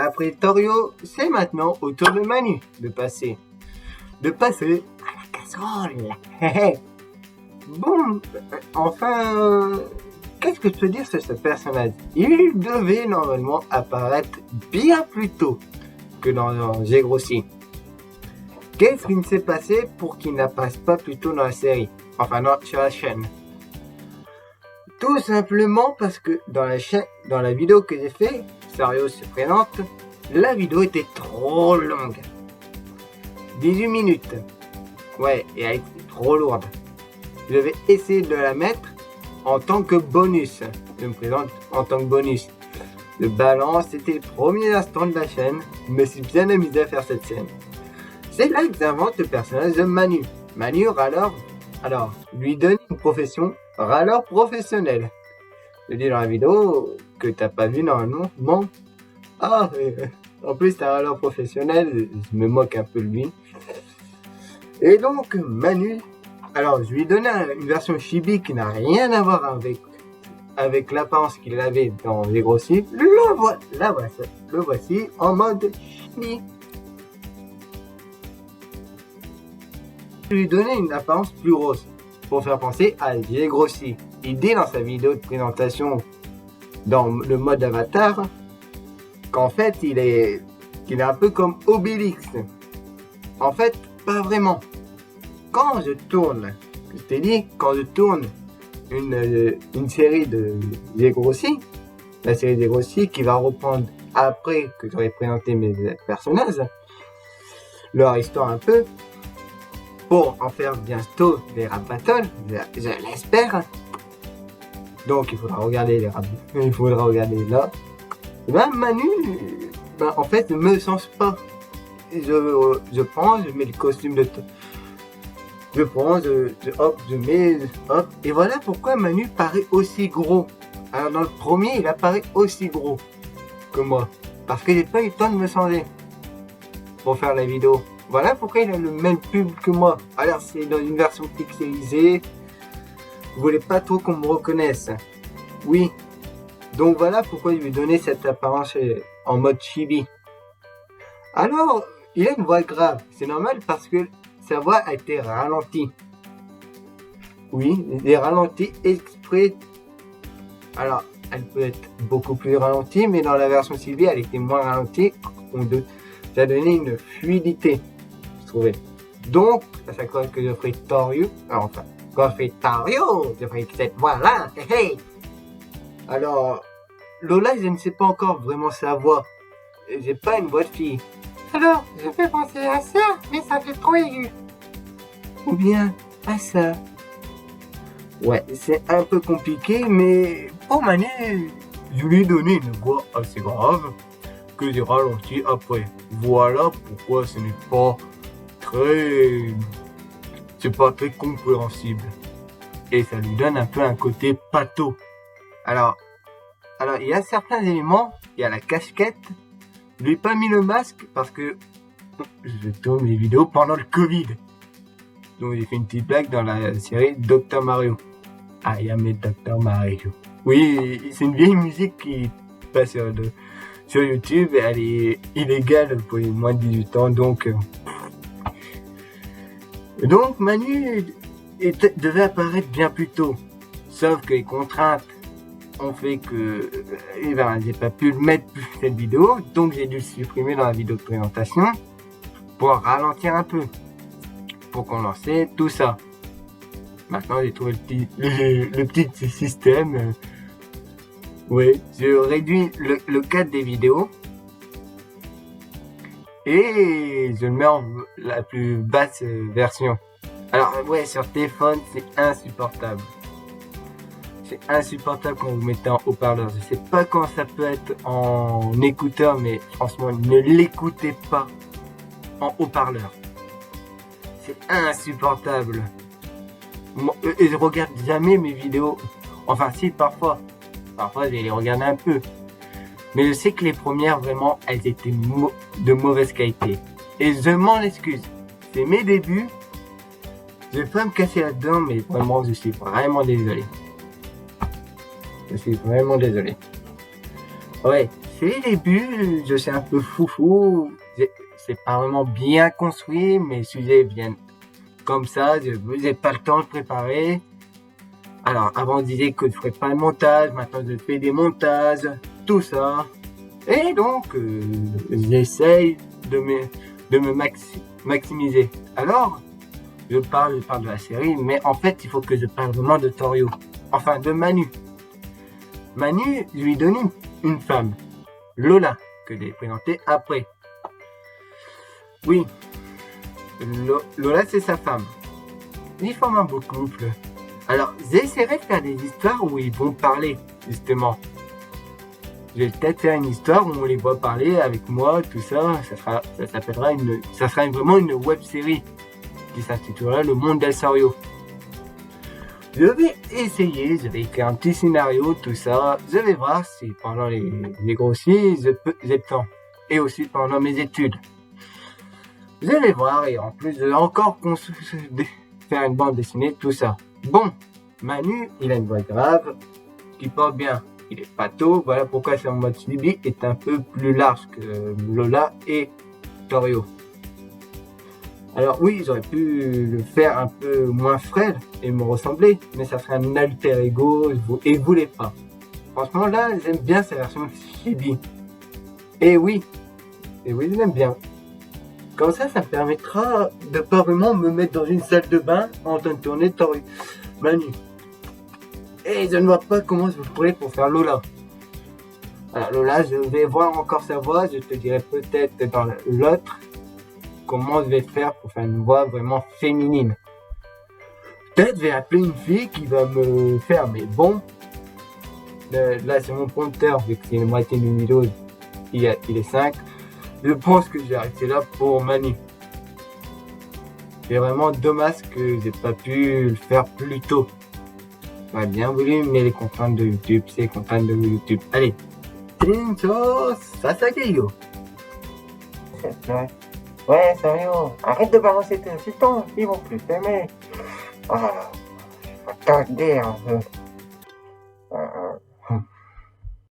Après Torio, c'est maintenant au tour de Manu de passer à la casserole. Bon, enfin, qu'est-ce que je peux dire sur ce personnage? Il devait normalement apparaître bien plus tôt que dans J'ai grossi. Qu'est-ce qui s'est passé pour qu'il n'apparaisse pas plus tôt dans la série? Enfin, non, sur la chaîne. Tout simplement parce que dans la vidéo que j'ai fait, Sario se présente, la vidéo était trop longue. 18 minutes. Ouais, et elle était trop lourde. Je vais essayer de la mettre en tant que bonus. Je me présente en tant que bonus. Le balance, c'était les premiers instants de la chaîne. Je me suis bien amusé à faire cette scène. C'est là que j'invente le personnage de Manu. Manu, râleur. Alors, lui donne une profession, râleur professionnel. Je dis dans la vidéo que t'as pas vu normalement. Bon. Ah, en plus, c'est un râleur professionnel. Je me moque un peu de lui. Et donc, Manu, alors je lui ai donné une version chibi qui n'a rien à voir avec l'apparence qu'il avait dans Les Grossis. Le voici en mode chibi. Je lui ai donné une apparence plus rose pour faire penser à J'ai grossi. Il dit dans sa vidéo de présentation dans le mode avatar qu'en fait il est un peu comme Obélix. En fait, pas vraiment. Quand je tourne une série de J'ai grossi, la série J'ai grossi qui va reprendre après que j'aurai présenté mes personnages, leur histoire un peu, pour en faire bientôt des rap battles, je l'espère. Donc il faudra regarder là. Et ben Manu, en fait, ne me sens pas. Je prends, je mets le costume de... Je mets, et voilà pourquoi Manu paraît aussi gros. Alors dans le premier, il apparaît aussi gros que moi. Parce que j'ai pas eu le temps de me changer pour faire la vidéo. Voilà pourquoi il a le même pub que moi. Alors c'est dans une version pixelisée. Vous voulez pas trop qu'on me reconnaisse. Oui. Donc voilà pourquoi je lui ai donné cette apparence en mode chibi. Alors, il a une voix grave. C'est normal parce que sa voix a été ralentie. Oui, des ralentis exprès. Alors, elle peut être beaucoup plus ralentie, mais dans la version chibi, elle était moins ralentie. Ça a donné une fluidité, je trouvais. Donc, à chaque fois que je ferai Torio, je ferai cette voix-là. Hey. Alors, Lola, je ne sais pas encore vraiment sa voix. J'ai pas une voix de fille. Alors, je fais penser à ça, mais ça fait trop aigu. Ou bien à ça. Ouais, c'est un peu compliqué, mais pour Manu, je lui ai donné une voix assez grave que j'ai ralenti après. Voilà pourquoi ce n'est pas très... C'est pas très compréhensible. Et ça lui donne un peu un côté pâteau. Alors, il y a certains éléments, il y a la casquette. Je lui ai pas mis le masque parce que je tourne mes vidéos pendant le Covid. Donc j'ai fait une petite blague dans la série Dr Mario. I am Dr Mario. Oui, c'est une vieille musique qui passe sur YouTube. Elle est illégale pour les moins de 18 ans. Donc Manu devait apparaître bien plus tôt. Sauf que les contraintes ont fait que j'ai pas pu le mettre cette vidéo, donc j'ai dû le supprimer dans la vidéo de présentation pour ralentir un peu, pour condenser tout ça. Maintenant j'ai trouvé le petit système. Oui, je réduis le cadre des vidéos et je le mets en la plus basse version. Alors ouais, sur téléphone c'est insupportable. C'est insupportable quand vous mettez en haut-parleur. Je sais pas comment ça peut être en écouteur, mais franchement, ne l'écoutez pas en haut-parleur. C'est insupportable. Et je regarde jamais mes vidéos. Enfin, si, parfois. Parfois, je vais les regarder un peu. Mais je sais que les premières, vraiment, elles étaient de mauvaise qualité. Et je m'en excuse. C'est mes débuts. Je vais pas me casser là-dedans, mais vraiment, je suis vraiment désolé. Je suis vraiment désolé. Ouais, c'est les débuts, je suis un peu foufou, c'est pas vraiment bien construit, mes sujets viennent comme ça, je n'ai pas le temps de préparer. Alors, avant, on disait que je ferais pas de montage, maintenant je fais des montages, tout ça. Et donc, j'essaye de me maximiser. Alors, je parle de la série, mais en fait, il faut que je parle vraiment de Torio. Enfin, de Manu. Manu lui donne une femme, Lola, que j'ai présentée après. Oui, Lola, c'est sa femme. Ils forment un beau couple. Alors, j'essaierai de faire des histoires où ils vont parler, justement. Je vais peut-être faire une histoire où on les voit parler avec moi, tout ça. Ça sera vraiment une web série qui s'intitulera Le Monde d'El Sario. Je vais essayer, je vais écrire un petit scénario, tout ça. Je vais voir si pendant les grossiers, j'ai le temps. Et aussi pendant mes études. Je vais voir et en plus, je vais encore faire une bande dessinée, tout ça. Bon, Manu, il a une voix grave, qui porte bien. Il est pato, voilà pourquoi son mode suivi est un peu plus large que Lola et Torio. Alors oui, j'aurais pu le faire un peu moins frêle et me ressembler, mais ça serait un alter ego et je voulais pas. Franchement là, j'aime bien cette version chibi. Et oui, j'aime bien. Comme ça me permettra de pas vraiment me mettre dans une salle de bain en train de tourner Torio, Manu. Et je ne vois pas comment je pourrais pour faire Lola. Alors Lola, je vais voir encore sa voix, je te dirai peut-être dans l'autre comment je vais faire pour faire une voix vraiment féminine. Peut-être je vais appeler une fille qui va me faire mes bons. Là c'est mon prompteur, vu que c'est une moitié d'une vidéo, il est 5. Je pense que je vais arrêter là pour Manu. C'est vraiment dommage que j'ai pas pu le faire plus tôt. J'aurais bien voulu, mais les contraintes de YouTube, c'est les contraintes de YouTube. Allez, Tincho Sasageyo. Ouais, sérieux, arrête de balancer tes insultants, ils vont plus t'aimer. Ah, attendez un peu.